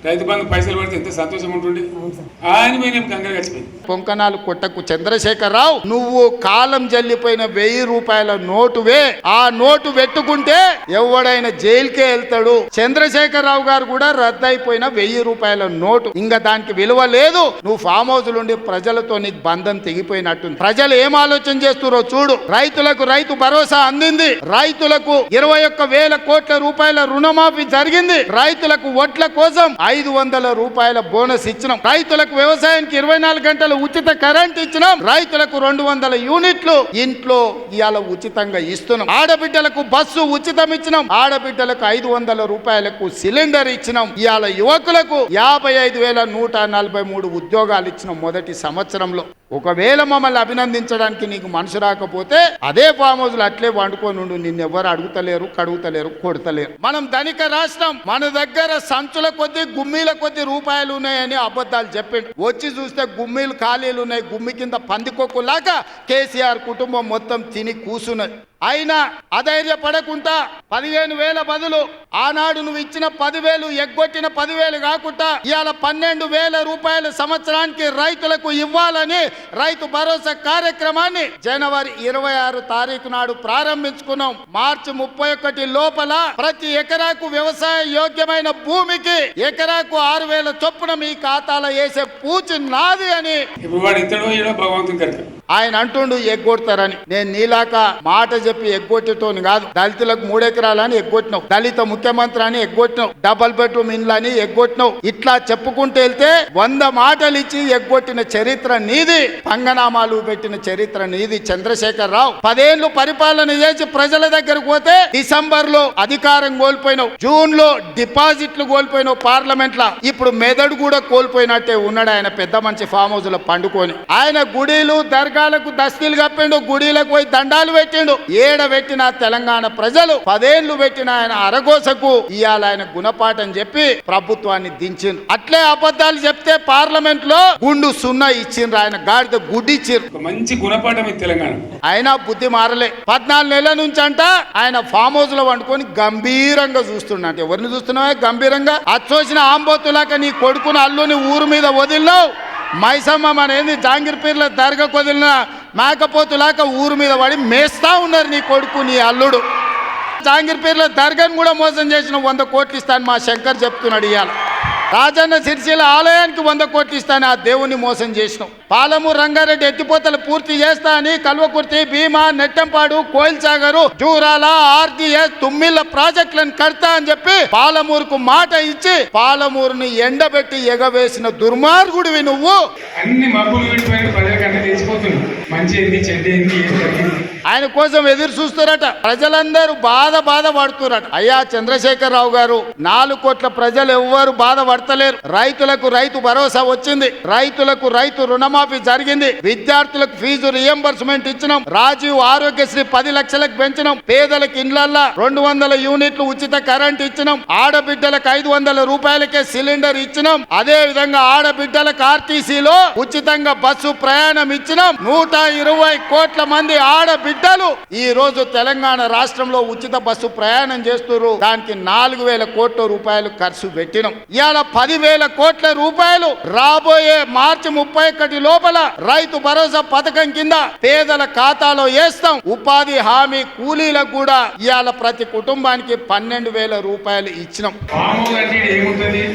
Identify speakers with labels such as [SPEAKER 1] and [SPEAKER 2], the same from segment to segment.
[SPEAKER 1] రైతు బంధు పైసలు పడితే ఎంత సంతోషం ఉంటుండే ఆయన మేము గంగలు గడిచిపోయింది.
[SPEAKER 2] పొంకనాలు కొట్టకు చంద్రశేఖరరావు, నువ్వు కాలం జల్లిపోయిన 1000 రూపాయల నోటువే. ఆ నోటు పెట్టుకుంటే ఎవడైనా జైలుకే వెళ్తాడు. చంద్రశేఖరరావు గారు కూడా రద్దయిపోయిన 1000 రూపాయల నోటు, ఇంకా దానికి విలువ లేదు. నువ్వు ఫామ్ హౌస్ నుండి ప్రజలతో నీకు బంధం తెగిపోయినట్టుంది. ప్రజలు ఏం ఆలోచన చేస్తున్నారో చూడు. రైతులకు రైతు భరోసా అందింది, రైతులకు 21,000 కోట్ల రూపాయల రుణమాఫీ జరిగింది, రైతులకు వడ్ల కోసం 500 రూపాయల బోనస్ ఇచ్చినాం, రైతులకు వ్యవసాయానికి 24 గంటలు ఉచిత కరెంట్ ఇచ్చినాం, రైతులకు 200 యూనిట్లు ఇంట్లో ఇవాళ ఉచితంగా ఇస్తున్నాం, ఆడబిడ్డలకు బస్సు ఉచితం ఇచ్చినాం, ఆడబిడ్డలకు 500 రూపాయలకు సిలిండర్ ఇచ్చినాం, ఇవాళ యువకులకు 55,143 ఉద్యోగాలు ఇచ్చినాం మొదటి సంవత్సరంలో. ఒకవేళ మమ్మల్ని అభినందించడానికి నీకు మనసు రాకపోతే అదే ఫామ్ హౌస్ అట్లే వండుకొని ఉండు. నిన్నెవ్వరు అడుగుతలేరు, కడుగుతలేరు, కొడతలేరు. మనం ధనిక రాష్ట్రం, మన దగ్గర సంచుల కొద్ది గుమ్మీల కొద్ది రూపాయలు ఉన్నాయని అబద్ధాలు చెప్పిండు. వచ్చి చూస్తే గుమ్మీలు ఖాళీలు ఉన్నాయి. గుమ్మి కింద పందికొక్కులాగా కేసీఆర్ కుటుంబం మొత్తం తిని కూసున్నది. అయినా అధైర్యపడకుండా 15,000 బదులు ఆనాడు నువ్వు ఇచ్చిన 10,000 ఎగ్గొట్టిన 10,000 కాకుండా ఇవాళ 12,000 రూపాయల సంవత్సరానికి రైతులకు ఇవ్వాలని రైతు భరోసా కార్యక్రమాన్ని జనవరి 26 తారీఖు నాడు ప్రారంభించుకున్నాం. మార్చి 31 లోపల ప్రతి ఎకరాకు వ్యవసాయ యోగ్యమైన భూమికి ఎకరాకు 6,000 చొప్పున మీ ఖాతాలో వేసే పూచి నాది అని ఆయన అంటుండు. ఎగ్గొడతారని నేను నీలాక మాట చెప్పి ఎగ్గొట్టేటోని కాదు. దళితులకు 3 ఎకరాలని ఎగ్గొట్టినావు, దళిత ముఖ్యమంత్రి అని ఎగ్గొట్టినావు, డబుల్ బెడ్రూమ్ ఇండ్లు అని ఎగ్గొట్టినావు. ఇట్లా చెప్పుకుంటూ వెళ్తే 100 మాటలు ఇచ్చి ఎగ్గొట్టిన చరిత్ర నీది, పంగనామాలు పెట్టిన చరిత్ర నీది. చంద్రశేఖరరావు 10 ఏళ్లు పరిపాలన చేసి ప్రజల దగ్గరకు పోతే డిసెంబర్ లో అధికారం కోల్పోయినావు, జూన్ లో డిపాజిట్లు కోల్పోయినావు పార్లమెంట్ లా. ఇప్పుడు మెదడు కూడా కోల్పోయినట్టే ఉన్నాడు ఆయన పెద్ద మనిషి ఫామ్ హౌస్ లో పండుకొని. ఆయన గుడిలు దర్గాలకు దస్తీలు కప్పిండు, గుడిలకు పోయి దండాలు పెట్టిండు. పెట్టిన తెలంగాణ ప్రజలు 10 ఏళ్లు పెట్టిన ఆయన అరగోసకు ఇవాళ ఆయన గుణపాఠం చెప్పి ప్రభుత్వాన్ని దించిండు. అట్లే అబద్ధాలు చెప్తే పార్లమెంట్ లో గుండు 0 ఇచ్చిండ్రు, ఆయన గాడిద గుడ్డి ఇచ్చిండ్రు.
[SPEAKER 1] మంచి గుణపాఠం తెలంగాణ.
[SPEAKER 2] ఆయన బుద్ధి మారలే. 14 నెలల నుంచి అంట ఆయన ఫామ్ హౌస్ లో వండుకొని గంభీరంగా చూస్తుండ. ఎవరిని చూస్తున్నావా గంభీరంగా? అచ్చోసిన ఆంబోతులాక నీ కొడుకుని అల్లుని ఊరు మీద వదిలినావు. మైసమ్మ మన ఏంది జాంగీర్పీర్ల దర్గా కొదిలిన మేకపోతులాక ఊరు మీద పడి మేస్తా ఉన్నారు నీ కొడుకు నీ అల్లుడు. జాంగీర్పీర్ల దర్గాను కూడా మోసం చేసిన 100 కోట్లు ఇస్తాను మా శంకర్ చెప్తున్నాడు. ఇవాళ రాజన్న సిరిసిల్ల ఆలయానికి 100 కోట్లు ఇస్తాను ఆ దేవుని మోసం చేసినావు. పాలమూరు రంగారెడ్డి ఎత్తిపోతలు పూర్తి చేస్తా అని కల్వకుర్తి, భీమా, నెట్టంపాడు, కోయిల్ సాగరు, జూరాల, ఆర్జీఎస్, తుమ్మిళ్ళ ప్రాజెక్టులను కడతా అని చెప్పి పాలమూరుకు మాట ఇచ్చి పాలమూరుని ఎండబెట్టి ఎగవేసిన దుర్మార్గుడివి నువ్వు.
[SPEAKER 1] అన్ని మబ్బులు విడిపోయిన ప్రజలకన్నా తెలిసిపోతుంది మంచి ఏంది చెడ్డ ఏంది ఏం జరిగింది.
[SPEAKER 2] ఆయన కోసం ఎదురు చూస్తారట. ప్రజలందరూ బాధ పడుతున్నారట. అయ్యా చంద్రశేఖరరావు గారు, 4 కోట్ల ప్రజలు ఎవ్వరు బాధపడతలేరు. రైతులకు రైతు భరోసా వచ్చింది, రైతులకు రైతు రుణమాఫీ జరిగింది, విద్యార్థులకు ఫీజు రియంబర్స్మెంట్ ఇచ్చినాం, రాజీవ్ ఆరోగ్యశ్రీ 10 లక్షలకు పెంచినాం, పేదలకు ఇండ్లల్లా 200 యూనిట్లు ఉచిత కరెంట్ ఇచ్చినాం, ఆడబిడ్డలకు 500 రూపాయలకే సిలిండర్ ఇచ్చినాం, అదే విధంగా ఆడబిడ్డలకు ఆర్టీసీలో ఉచితంగా బస్సు ప్రయాణం ఇచ్చినాం. 120 కోట్ల మంది ఆడబిడ్డలు ఈ రోజు తెలంగాణ రాష్ట్రంలో ఉచిత బస్సు ప్రయాణం చేస్తున్నారు. దానికి 4,000 కోట్ల రూపాయలు ఖర్చు పెట్టినాం. ఇవాళ 10,000 కోట్ల రూపాయలు రాబోయే మార్చి 31 లోపల రైతు భరోసా పథకం కింద పేదల ఖాతాలో వేస్తాం. ఉపాధి హామీ కూలీలకు కూడా ఇవాళ ప్రతి కుటుంబానికి 12,000 రూపాయలు ఇచ్చినాం.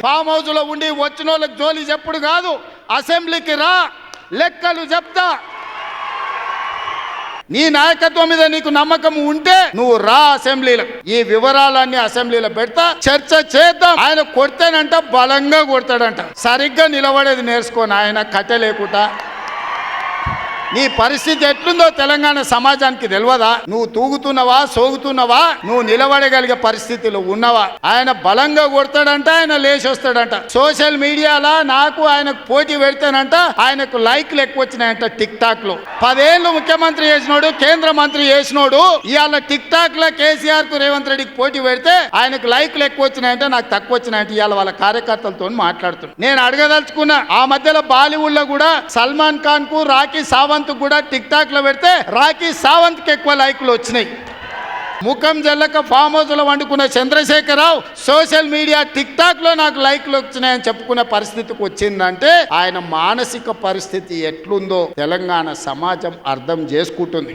[SPEAKER 2] ఫామ్ హౌస్ లో ఉండి వచ్చిన వాళ్ళకి జోలి చెప్పుడు కాదు, అసెంబ్లీకి రా, లెక్కలు చెప్తా. నీ నాయకత్వం మీద నీకు నమ్మకం ఉంటే నువ్వు రా అసెంబ్లీలో. ఈ వివరాలన్నీ అసెంబ్లీలో పెడతా, చర్చ చేద్దాం. ఆయన కొడతానంట, బలంగా కొడతాడంట. సరిగ్గా నిలబడేది నేర్చుకోని ఆయన కట్టలేకుండా. నీ పరిస్థితి ఎట్లుందో తెలంగాణ సమాజానికి తెలియదా? నువ్వు తూగుతున్నావా, సోగుతున్నావా, నువ్వు నిలబడగలిగే పరిస్థితిలో ఉన్నవా? ఆయన బలంగా కొడతాడంట, ఆయన లేచి వస్తాడంట. సోషల్ మీడియాలో నాకు ఆయనకు పోటీ పెడితేనంట ఆయనకు లైక్లు ఎక్కువ వచ్చినాయంట. టిక్ టాక్ లో 10 ఏళ్ళు ముఖ్యమంత్రి చేసినోడు, కేంద్ర మంత్రి చేసినోడు ఇవాళ టిక్ టాక్ లో కేసీఆర్ కు రేవంత్ రెడ్డికి పోటీ పెడితే ఆయనకు లైక్లు ఎక్కువ వచ్చినాయంట, నాకు తక్కువ వచ్చినాయంట. ఇవాళ వాళ్ళ కార్యకర్తలతో మాట్లాడుతున్నాను. నేను అడగదలుచుకున్నా, ఆ మధ్యలో బాలీవుడ్ లో కూడా సల్మాన్ ఖాన్ కు రాఖీ సావంత్ కూడా టిక్ టాక్ లో పెడితే రాఖీ సావంత్ కి ఎక్కువ లైకులు వచ్చినాయి. ముఖం జల్లక ఫామ్ హౌస్ లో వండుకున్న Chandrasekhara Rao social media tiktok లో నాకు లైక్లు వచ్చినాయని చెప్పుకునే పరిస్థితికి వచ్చిందంటే ఆయన మానసిక పరిస్థితి ఎట్లుందో తెలంగాణ సమాజం అర్థం చేసుకుంటుంది.